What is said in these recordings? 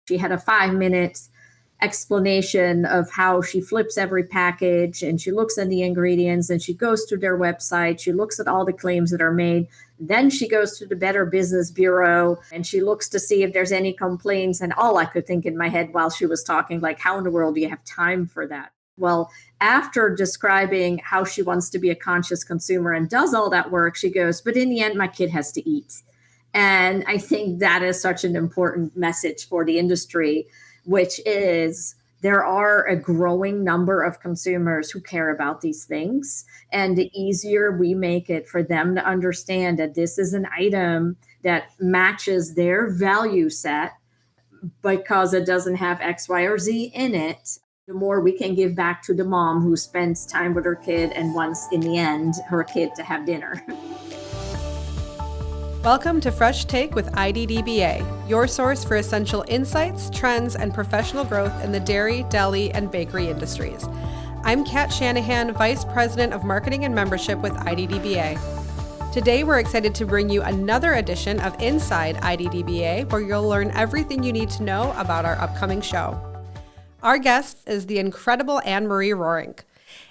She had a 5-minute explanation of how she flips every package and she looks at the ingredients and she goes to their website. She looks at all the claims that are made. Then she goes to the Better Business Bureau and she looks to see if there's any complaints. And all I could think in my head while she was talking, like, how in the world do you have time for that? Well, after describing how she wants to be a conscious consumer and does all that work, she goes, but in the end, my kid has to eat. And I think that is such an important message for the industry, which is there are a growing number of consumers who care about these things. And the easier we make it for them to understand that this is an item that matches their value set because it doesn't have X, Y, or Z in it, the more we can give back to the mom who spends time with her kid and wants, in the end, her kid to have dinner. Welcome to Fresh Take with IDDBA, your source for essential insights, trends, and professional growth in the dairy, deli, and bakery industries. I'm Kat Shanahan, Vice President of Marketing and Membership with IDDBA. Today, we're excited to bring you another edition of Inside IDDBA, where you'll learn everything you need to know about our upcoming show. Our guest is the incredible Anne-Marie Roerink.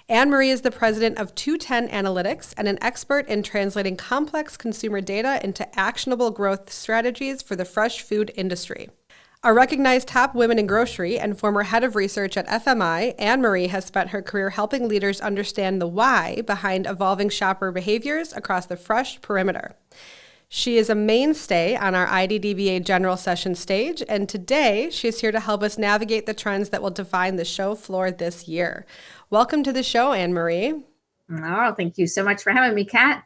Anne-Marie is the president of 210 Analytics and an expert in translating complex consumer data into actionable growth strategies for the fresh food industry. A recognized top women in grocery and former head of research at FMI, Anne-Marie has spent her career helping leaders understand the why behind evolving shopper behaviors across the fresh perimeter. She is a mainstay on our IDDBA General Session stage, and today she's here to help us navigate the trends that will define the show floor this year. Welcome to the show, Anne-Marie. Oh, thank you so much for having me, Kat.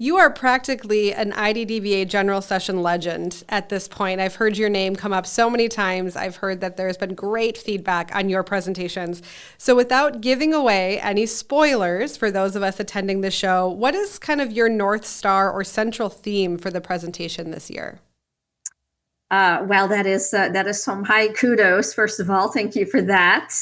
You are practically an IDDBA General Session legend at this point. I've heard your name come up so many times. I've heard that there's been great feedback on your presentations. So without giving away any spoilers for those of us attending the show, what is kind of your North Star or central theme for the presentation this year? Well, that is some high kudos. First of all, thank you for that.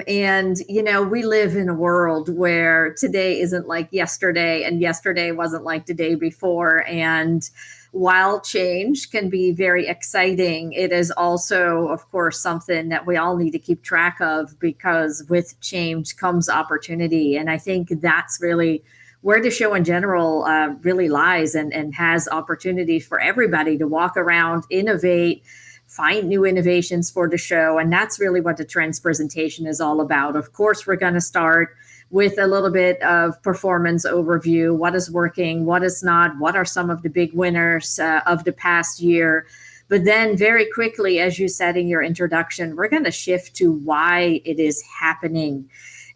And, we live in a world where today isn't like yesterday and yesterday wasn't like the day before. And while change can be very exciting, it is also, of course, something that we all need to keep track of because with change comes opportunity. And I think that's really where the show in general really lies and has opportunities for everybody to walk around, innovate, find new innovations for the show. And that's really what the trends presentation is all about. Of course, we're going to start with a little bit of performance overview. What is working? What is not? What are some of the big winners of the past year? But then very quickly, as you said in your introduction, we're going to shift to why it is happening.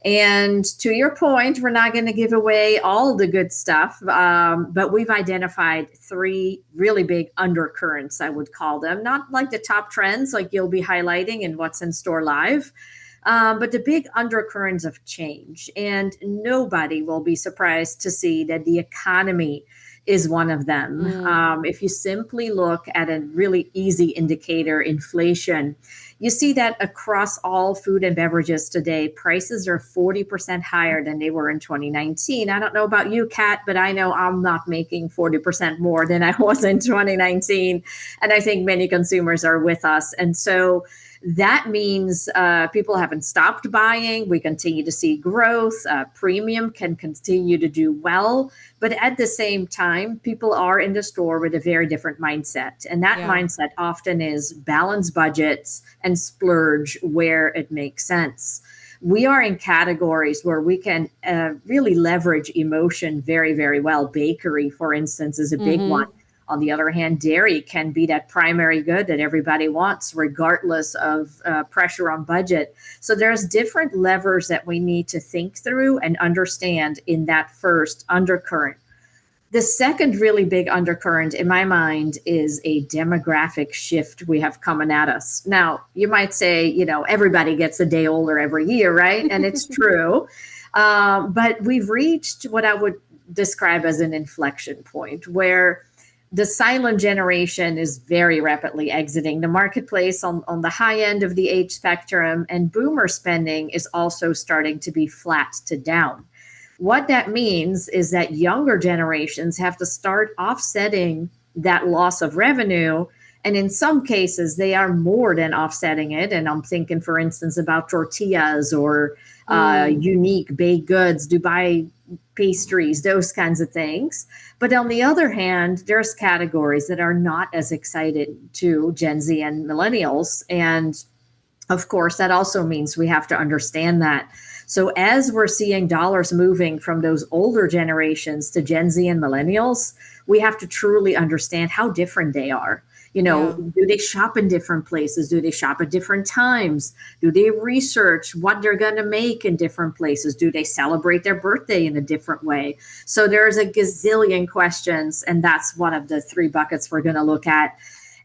And to your point, we're not going to give away all the good stuff, but we've identified 3 really big undercurrents, I would call them. Not like the top trends like you'll be highlighting in What's in Store Live, but the big undercurrents of change. And nobody will be surprised to see that the economy is one of them. If you simply look at a really easy indicator, inflation, you see that across all food and beverages today, prices are 40% higher than they were in 2019. I don't know about you, Kat, but I know I'm not making 40% more than I was in 2019. And I think many consumers are with us. And so that means people haven't stopped buying. We continue to see growth. Premium can continue to do well. But at the same time, people are in the store with a very different mindset. And that mindset often is balance budgets and splurge where it makes sense. We are in categories where we can really leverage emotion very, very well. Bakery, for instance, is a big one. On the other hand, dairy can be that primary good that everybody wants, regardless of pressure on budget. So there's different levers that we need to think through and understand in that first undercurrent. The second really big undercurrent in my mind is a demographic shift we have coming at us. Now, you might say, everybody gets a day older every year, right? And it's true. But we've reached what I would describe as an inflection point where the silent generation is very rapidly exiting the marketplace on the high end of the age spectrum, and boomer spending is also starting to be flat to down. What that means is that younger generations have to start offsetting that loss of revenue And in some cases, they are more than offsetting it. And I'm thinking, for instance, about tortillas or unique baked goods, Dubai pastries, those kinds of things. But on the other hand, there's categories that are not as excited to Gen Z and millennials. And of course, that also means we have to understand that. So as we're seeing dollars moving from those older generations to Gen Z and millennials, we have to truly understand how different they are. Yeah. Do they shop in different places? Do they shop at different times? Do they research what they're going to make in different places? Do they celebrate their birthday in a different way? So there's a gazillion questions, and that's one of the three buckets we're going to look at.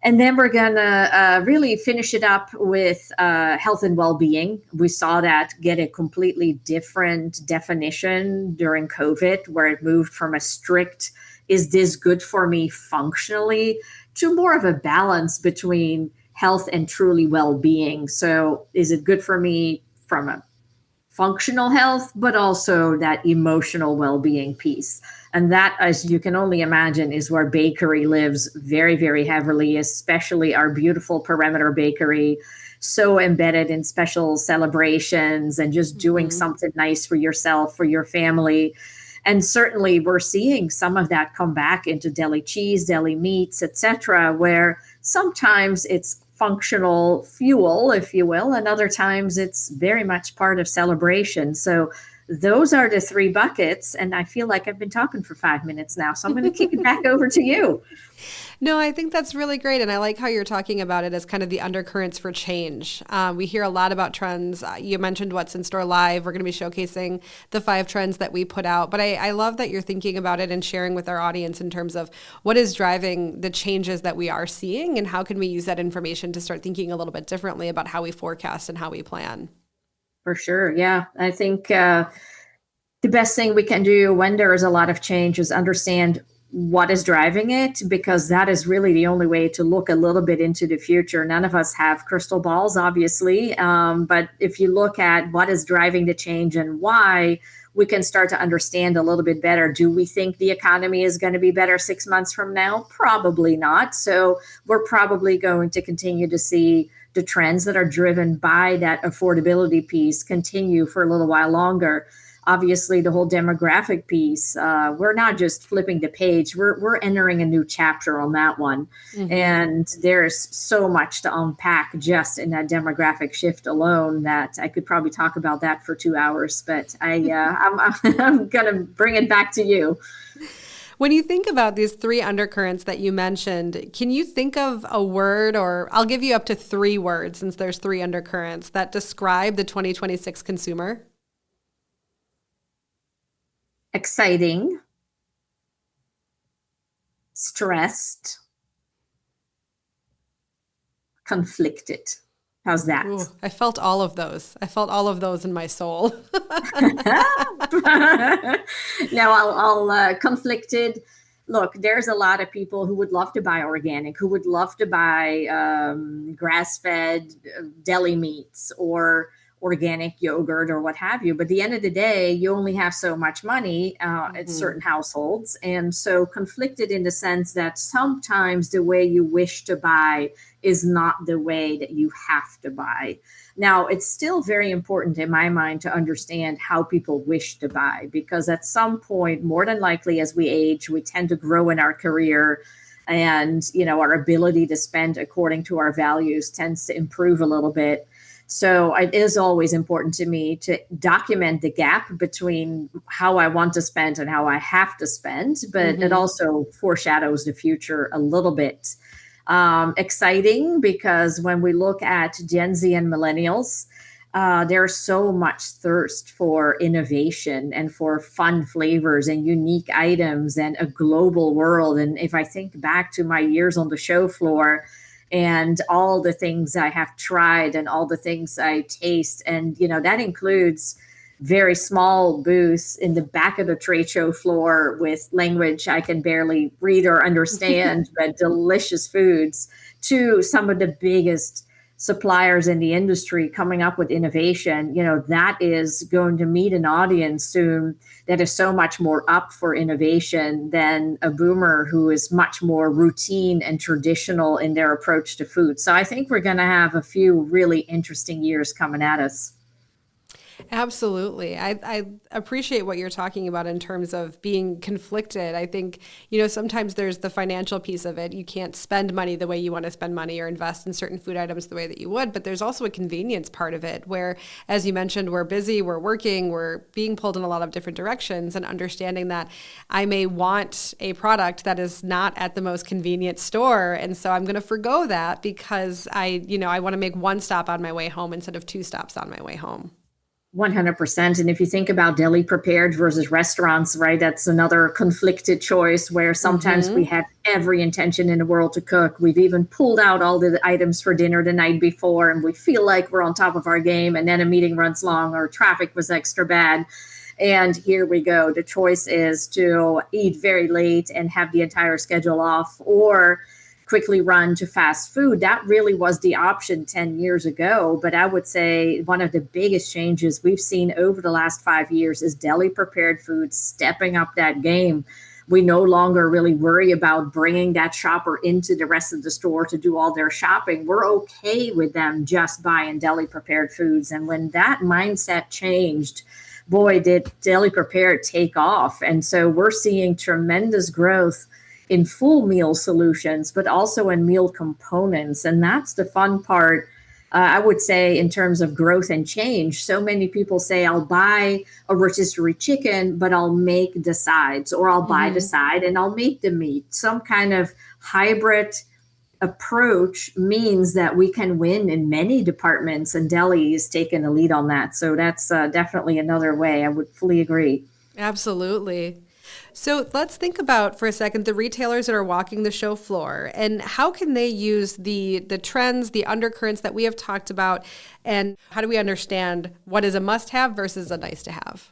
And then we're going to really finish it up with health and well-being. We saw that get a completely different definition during COVID, where it moved from a strict, is this good for me functionally, to more of a balance between health and truly well-being. So is it good for me from a functional health, but also that emotional well-being piece? And that, as you can only imagine, is where bakery lives very, very heavily, especially our beautiful perimeter bakery, so embedded in special celebrations and just doing something nice for yourself, for your family. And certainly we're seeing some of that come back into deli cheese, deli meats, etc., where sometimes it's functional fuel, if you will, and other times it's very much part of celebration. So those are the three buckets. And I feel like I've been talking for 5 minutes now, so I'm going to kick it back over to you. No, I think that's really great. And I like how you're talking about it as kind of the undercurrents for change. We hear a lot about trends. You mentioned What's in Store Live. We're going to be showcasing the 5 trends that we put out. But I love that you're thinking about it and sharing with our audience in terms of what is driving the changes that we are seeing and how can we use that information to start thinking a little bit differently about how we forecast and how we plan. For sure. Yeah. I think the best thing we can do when there is a lot of change is understand what is driving it, because that is really the only way to look a little bit into the future. None of us have crystal balls, obviously. But if you look at what is driving the change and why, we can start to understand a little bit better. Do we think the economy is going to be better 6 months from now? Probably not. So we're probably going to continue to see the trends that are driven by that affordability piece continue for a little while longer. Obviously, the whole demographic piece, we're not just flipping the page, we're entering a new chapter on that one. And there's so much to unpack just in that demographic shift alone that I could probably talk about that for 2 hours, but I'm going to bring it back to you. When you think about these 3 undercurrents that you mentioned, can you think of a word, or I'll give you up to 3 words since there's 3 undercurrents that describe the 2026 consumer? Exciting, stressed, conflicted. How's that? Ooh, I felt all of those. I felt all of those in my soul. Now I'll conflicted. Look, there's a lot of people who would love to buy organic, who would love to buy grass-fed deli meats or organic yogurt or what have you. But at the end of the day, you only have so much money at certain households. And so conflicted in the sense that sometimes the way you wish to buy is not the way that you have to buy. Now, it's still very important in my mind to understand how people wish to buy, because at some point, more than likely, as we age, we tend to grow in our career, and our ability to spend according to our values tends to improve a little bit. So it is always important to me to document the gap between how I want to spend and how I have to spend, but it also foreshadows the future a little bit. Exciting, because when we look at Gen Z and millennials, there's so much thirst for innovation and for fun flavors and unique items and a global world. And if I think back to my years on the show floor, and all the things I have tried and all the things I taste. And, that includes very small booths in the back of the trade show floor with language I can barely read or understand, but delicious foods, to some of the biggest suppliers in the industry coming up with innovation, that is going to meet an audience soon that is so much more up for innovation than a boomer who is much more routine and traditional in their approach to food. So I think we're going to have a few really interesting years coming at us. Absolutely. I appreciate what you're talking about in terms of being conflicted. I think, sometimes there's the financial piece of it. You can't spend money the way you want to spend money or invest in certain food items the way that you would, but there's also a convenience part of it where, as you mentioned, we're busy, we're working, we're being pulled in a lot of different directions, and understanding that I may want a product that is not at the most convenient store. And so I'm going to forgo that because I want to make one stop on my way home instead of two stops on my way home. 100%. And if you think about deli prepared versus restaurants, right, that's another conflicted choice where sometimes we have every intention in the world to cook. We've even pulled out all the items for dinner the night before, and we feel like we're on top of our game. And then a meeting runs long or traffic was extra bad. And here we go. The choice is to eat very late and have the entire schedule off, or quickly run to fast food. That really was the option 10 years ago. But I would say one of the biggest changes we've seen over the last 5 years is deli prepared food stepping up that game. We no longer really worry about bringing that shopper into the rest of the store to do all their shopping. We're okay with them just buying deli prepared foods. And when that mindset changed, boy, did deli prepared take off. And so we're seeing tremendous growth in full meal solutions, but also in meal components. And that's the fun part, I would say, in terms of growth and change. So many people say, I'll buy a rotisserie chicken, but I'll make the sides, or I'll buy the side and I'll make the meat. Some kind of hybrid approach means that we can win in many departments, and deli is taking the lead on that. So that's definitely another way. I would fully agree. Absolutely. So let's think about for a second the retailers that are walking the show floor, and how can they use the trends, the undercurrents that we have talked about, and how do we understand what is a must-have versus a nice-to-have?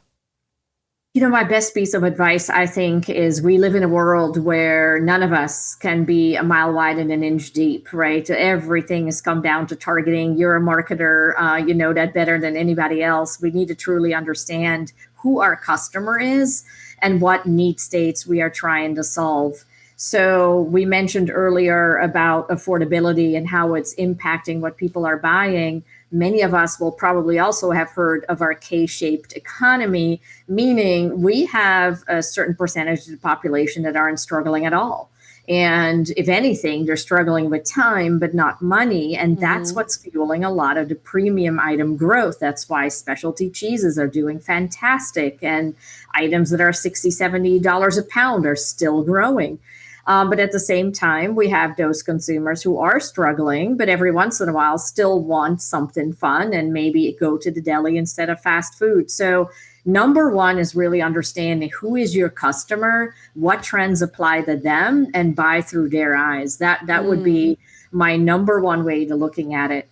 My best piece of advice, I think, is we live in a world where none of us can be a mile wide and an inch deep, right? Everything has come down to targeting. You're a marketer, you know that better than anybody else. We need to truly understand who our customer is and what need states we are trying to solve. So we mentioned earlier about affordability and how it's impacting what people are buying. Many of us will probably also have heard of our K-shaped economy, meaning we have a certain percentage of the population that aren't struggling at all. And if anything, they're struggling with time, but not money. And that's what's fueling a lot of the premium item growth. That's why specialty cheeses are doing fantastic. And items that are $60, $70 a pound are still growing. But at the same time, we have those consumers who are struggling, but every once in a while still want something fun and maybe go to the deli instead of fast food. So number one is really understanding who is your customer, what trends apply to them, and buy through their eyes. That would be my number one way to looking at it.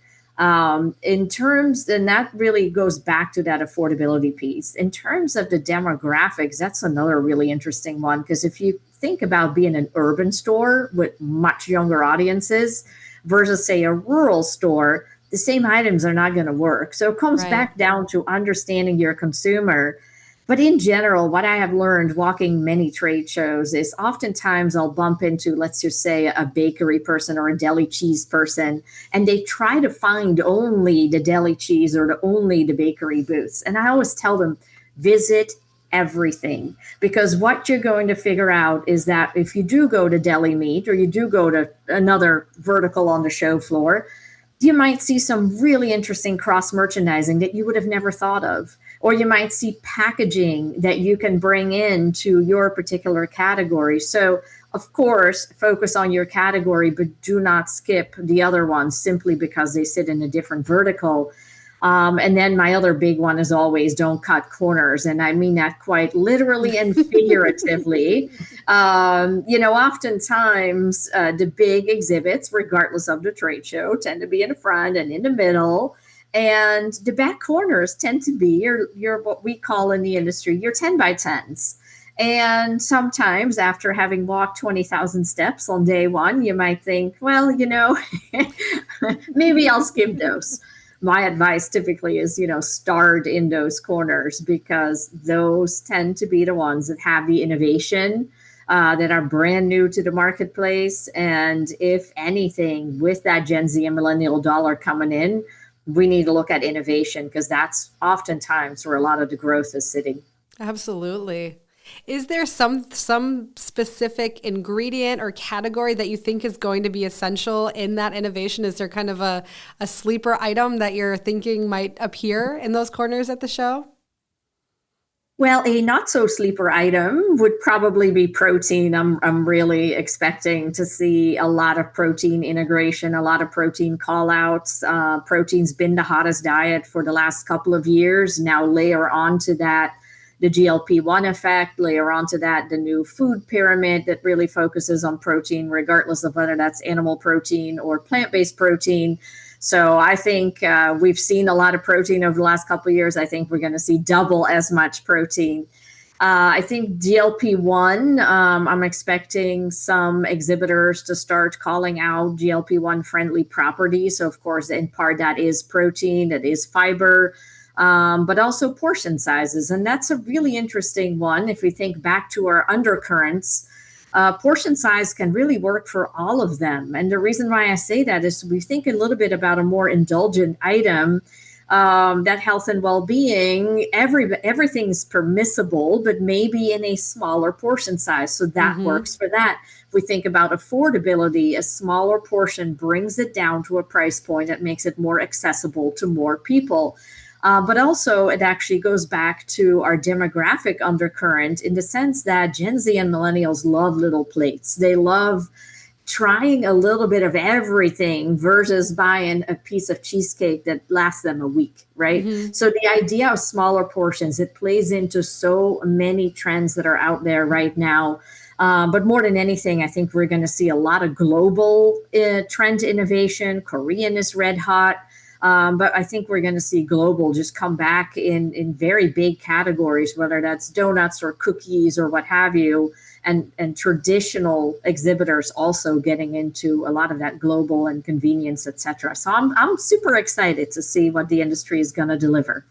In terms, and that really goes back to that affordability piece. In terms of the demographics, that's another really interesting one, because if you think about being an urban store with much younger audiences versus, say, a rural store, the same items are not going to work. So it comes back down to understanding your consumer. But in general, what I have learned walking many trade shows is oftentimes I'll bump into, let's just say, a bakery person or a deli cheese person, and they try to find only the deli cheese or only the bakery booths. And I always tell them, visit everything, because what you're going to figure out is that if you do go to deli meat or you do go to another vertical on the show floor, you might see some really interesting cross merchandising that you would have never thought of. Or you might see packaging that you can bring into your particular category. So, of course, focus on your category, but do not skip the other ones simply because they sit in a different vertical. And then my other big one is always don't cut corners. And I mean that quite literally and figuratively. Oftentimes the big exhibits, regardless of the trade show, tend to be in the front and in the middle. And the back corners tend to be your what we call in the industry, your 10 by 10s. And sometimes after having walked 20,000 steps on day one, you might think, well, maybe I'll skip those. My advice typically is, start in those corners because those tend to be the ones that have the innovation, that are brand new to the marketplace. And if anything, with that Gen Z and millennial dollar coming in, we need to look at innovation because that's oftentimes where a lot of the growth is sitting. Absolutely. Is there some specific ingredient or category that you think is going to be essential in that innovation? Is there kind of a sleeper item that you're thinking might appear in those corners at the show? Well, a not so sleeper item would probably be protein. I'm really expecting to see a lot of protein integration, a lot of protein call outs. Protein's been the hottest diet for the last couple of years. Now, layer onto that the GLP-1 effect, layer onto that the new food pyramid that really focuses on protein, regardless of whether that's animal protein or plant-based protein. So I think we've seen a lot of protein over the last couple of years. I think we're going to see double as much protein. I think GLP-1, I'm expecting some exhibitors to start calling out GLP-1 friendly properties. So of course, in part that is protein, that is fiber, but also portion sizes. And that's a really interesting one. If we think back to our undercurrents, portion size can really work for all of them. And the reason why I say that is we think a little bit about a more indulgent item, that health and well-being, everything's permissible, but maybe in a smaller portion size. So that works for that. If we think about affordability, a smaller portion brings it down to a price point that makes it more accessible to more people. But also, it actually goes back to our demographic undercurrent in the sense that Gen Z and millennials love little plates. They love trying a little bit of everything versus buying a piece of cheesecake that lasts them a week, right? So the idea of smaller portions, it plays into so many trends that are out there right now. But more than anything, I think we're going to see a lot of global trend innovation. Korean is red hot. But I think we're going to see global just come back in very big categories, whether that's donuts or cookies or what have you, and traditional exhibitors also getting into a lot of that global and convenience, et cetera. So I'm super excited to see what the industry is going to deliver.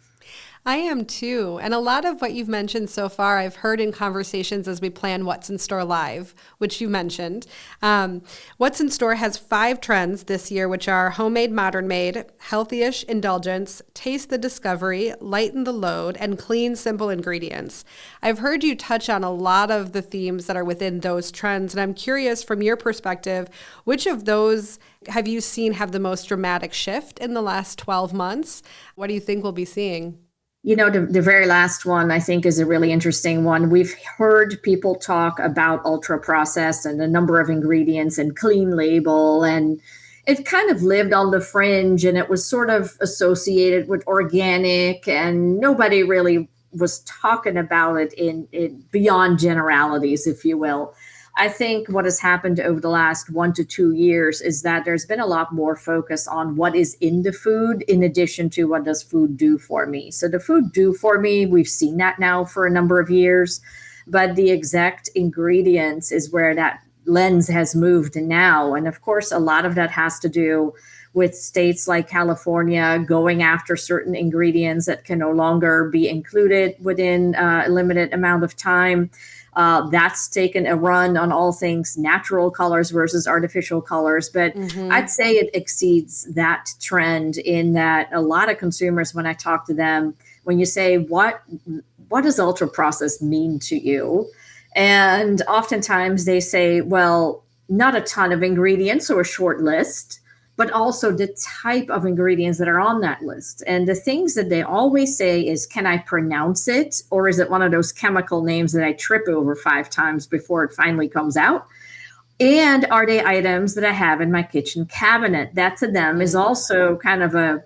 I am too. And a lot of what you've mentioned so far, I've heard in conversations as we plan What's in Store Live, which you mentioned. What's in Store has 5 trends this year, which are homemade, modern made, healthy-ish indulgence, taste the discovery, lighten the load, and clean, simple ingredients. I've heard you touch on a lot of the themes that are within those trends. And I'm curious from your perspective, which of those have you seen have the most dramatic shift in the last 12 months? What do you think we'll be seeing? The very last one, I think, is a really interesting one. We've heard people talk about ultra processed and the number of ingredients and clean label, and it kind of lived on the fringe and it was sort of associated with organic, and nobody really was talking about it in beyond generalities, if you will. I think what has happened over the last 1 to 2 years is that there's been a lot more focus on what is in the food in addition to what does food do for me. So the food do for me, we've seen that now for a number of years, but the exact ingredients is where that lens has moved now. And of course, a lot of that has to do with states like California going after certain ingredients that can no longer be included within a limited amount of time. That's taken a run on all things natural colors versus artificial colors. But I'd say it exceeds that trend in that a lot of consumers, when I talk to them, when you say, what does ultra processed mean to you? And oftentimes they say, well, not a ton of ingredients or a short list, but also the type of ingredients that are on that list. And the things that they always say is, can I pronounce it? Or is it one of those chemical names that I trip over 5 times before it finally comes out? And are they items that I have in my kitchen cabinet? That to them is also kind of a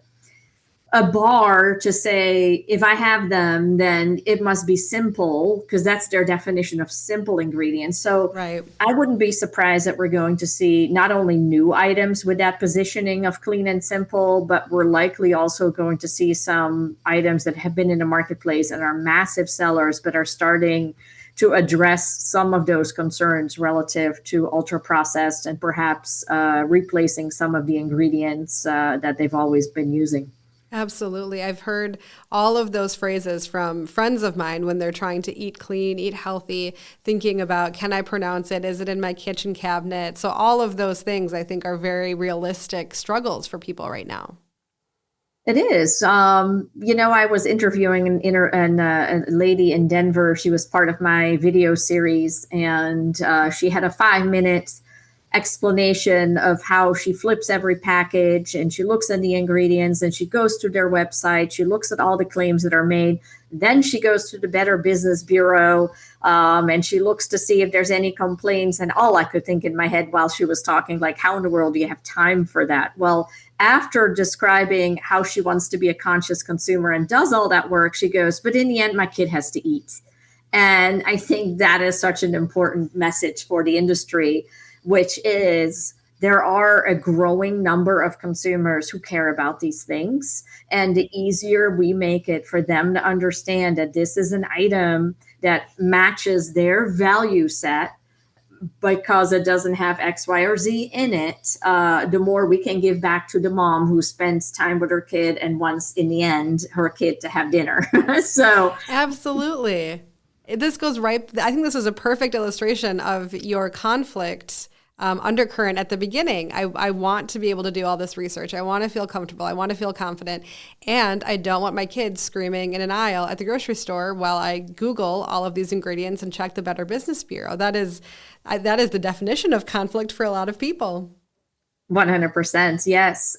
bar to say, if I have them, then it must be simple, because that's their definition of simple ingredients. So Right. I wouldn't be surprised that we're going to see not only new items with that positioning of clean and simple, but we're likely also going to see some items that have been in the marketplace and are massive sellers, but are starting to address some of those concerns relative to ultra processed and perhaps replacing some of the ingredients that they've always been using. Absolutely. I've heard all of those phrases from friends of mine when they're trying to eat clean, eat healthy, thinking about, can I pronounce it? Is it in my kitchen cabinet? So all of those things I think are very realistic struggles for people right now. It is. I was interviewing a lady in Denver. She was part of my video series, and she had a 5-minute explanation of how she flips every package and she looks at the ingredients and she goes to their website. She looks at all the claims that are made. Then she goes to the Better Business Bureau and she looks to see if there's any complaints. And all I could think in my head while she was talking, like, how in the world do you have time for that? Well, after describing how she wants to be a conscious consumer and does all that work, she goes, but in the end, my kid has to eat. And I think that is such an important message for the industry, which is there are a growing number of consumers who care about these things. And the easier we make it for them to understand that this is an item that matches their value set because it doesn't have X, Y, or Z in it, the more we can give back to the mom who spends time with her kid and wants, in the end, her kid to have dinner. So absolutely. This goes right. I think this is a perfect illustration of your conflict undercurrent at the beginning. I want to be able to do all this research. I want to feel comfortable. I want to feel confident. And I don't want my kids screaming in an aisle at the grocery store while I Google all of these ingredients and check the Better Business Bureau. That is the definition of conflict for a lot of people. 100%. Yes.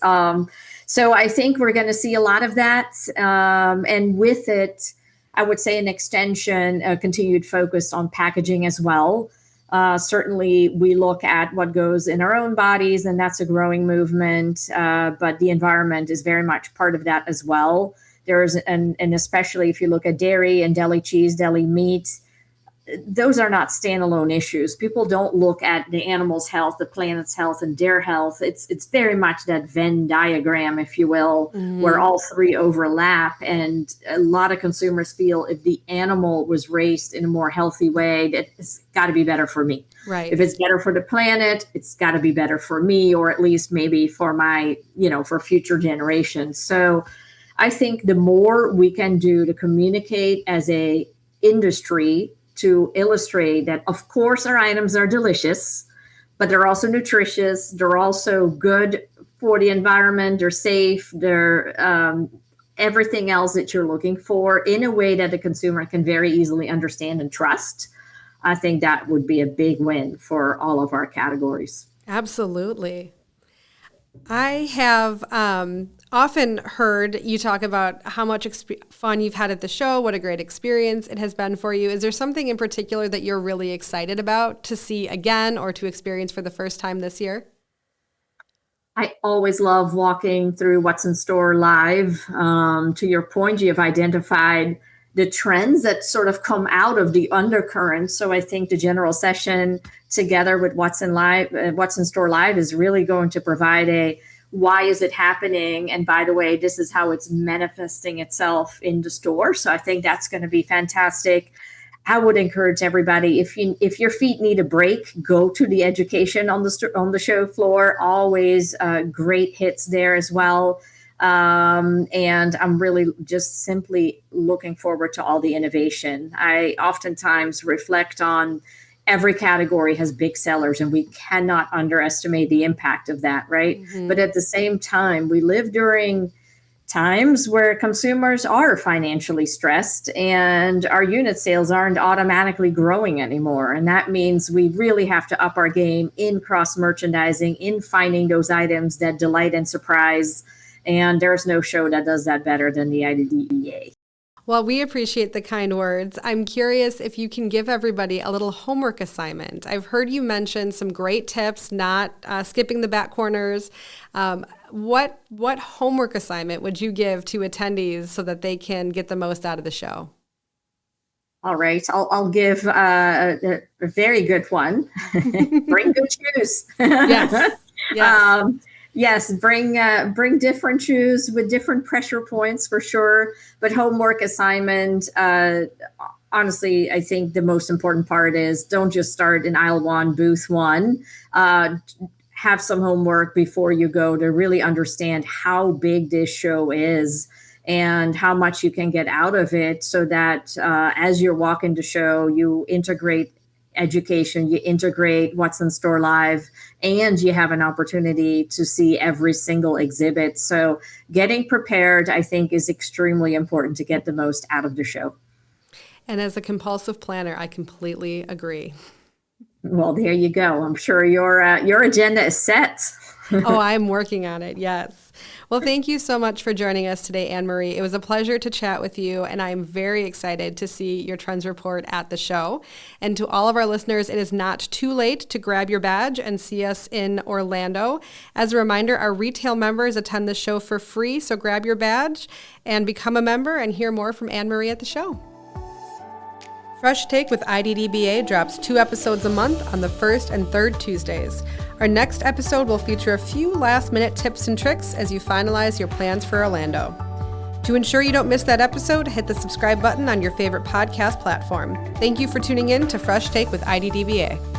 So I think we're going to see a lot of that. And with it, I would say an extension, a continued focus on packaging as well. Certainly, we look at what goes in our own bodies, and that's a growing movement. But the environment is very much part of that as well. There's, and especially if you look at dairy and deli cheese, deli meat, those are not standalone issues. People don't look at the animal's health, the planet's health, and their health. It's very much that Venn diagram, if you will, where all three overlap. And a lot of consumers feel if the animal was raised in a more healthy way, that it's got to be better for me. Right. If it's better for the planet, it's got to be better for me, or at least maybe for my, for future generations. So I think the more we can do to communicate as a industry to illustrate that, of course, our items are delicious, but they're also nutritious. They're also good for the environment. They're safe. They're everything else that you're looking for in a way that the consumer can very easily understand and trust. I think that would be a big win for all of our categories. Absolutely. I have often heard you talk about how much fun you've had at the show, what a great experience it has been for you. Is there something in particular that you're really excited about to see again or to experience for the first time this year? I always love walking through What's in Store live. To your point, you have identified the trends that sort of come out of the undercurrents. So I think the general session together with What's in Store live is really going to provide a why is it happening? And by the way, this is how it's manifesting itself in the store. So I think that's going to be fantastic. I would encourage everybody, if your feet need a break, go to the education on the show floor. Always great hits there as well. And I'm really just simply looking forward to all the innovation. I oftentimes reflect on every category has big sellers, and we cannot underestimate the impact of that, right? Mm-hmm. But at the same time, we live during times where consumers are financially stressed and our unit sales aren't automatically growing anymore. And that means we really have to up our game in cross merchandising, in finding those items that delight and surprise. And there's no show that does that better than the IDDBA. Well, we appreciate the kind words. I'm curious if you can give everybody a little homework assignment. I've heard you mention some great tips, not skipping the back corners. What homework assignment would you give to attendees so that they can get the most out of the show? All right, I'll give a very good one. Bring good shoes. Yes. Yes. Yes, bring different shoes with different pressure points for sure. But homework assignment, honestly, I think the most important part is don't just start in aisle one, booth one. Have some homework before you go to really understand how big this show is and how much you can get out of it, so that as you're walking the show, you integrate education, you integrate what's in store live, and you have an opportunity to see every single exhibit. So getting prepared, I think, is extremely important to get the most out of the show. And as a compulsive planner, I completely agree. Well, there you go. I'm sure your agenda is set. Oh, I'm working on it. Yes. Well, thank you so much for joining us today, Anne-Marie. It was a pleasure to chat with you, and I'm very excited to see your trends report at the show. And to all of our listeners, it is not too late to grab your badge and see us in Orlando. As a reminder, our retail members attend the show for free, so grab your badge and become a member and hear more from Anne-Marie at the show. Fresh Take with IDDBA drops 2 episodes a month on the first and third Tuesdays. Our next episode will feature a few last-minute tips and tricks as you finalize your plans for Orlando. To ensure you don't miss that episode, hit the subscribe button on your favorite podcast platform. Thank you for tuning in to Fresh Take with IDDBA.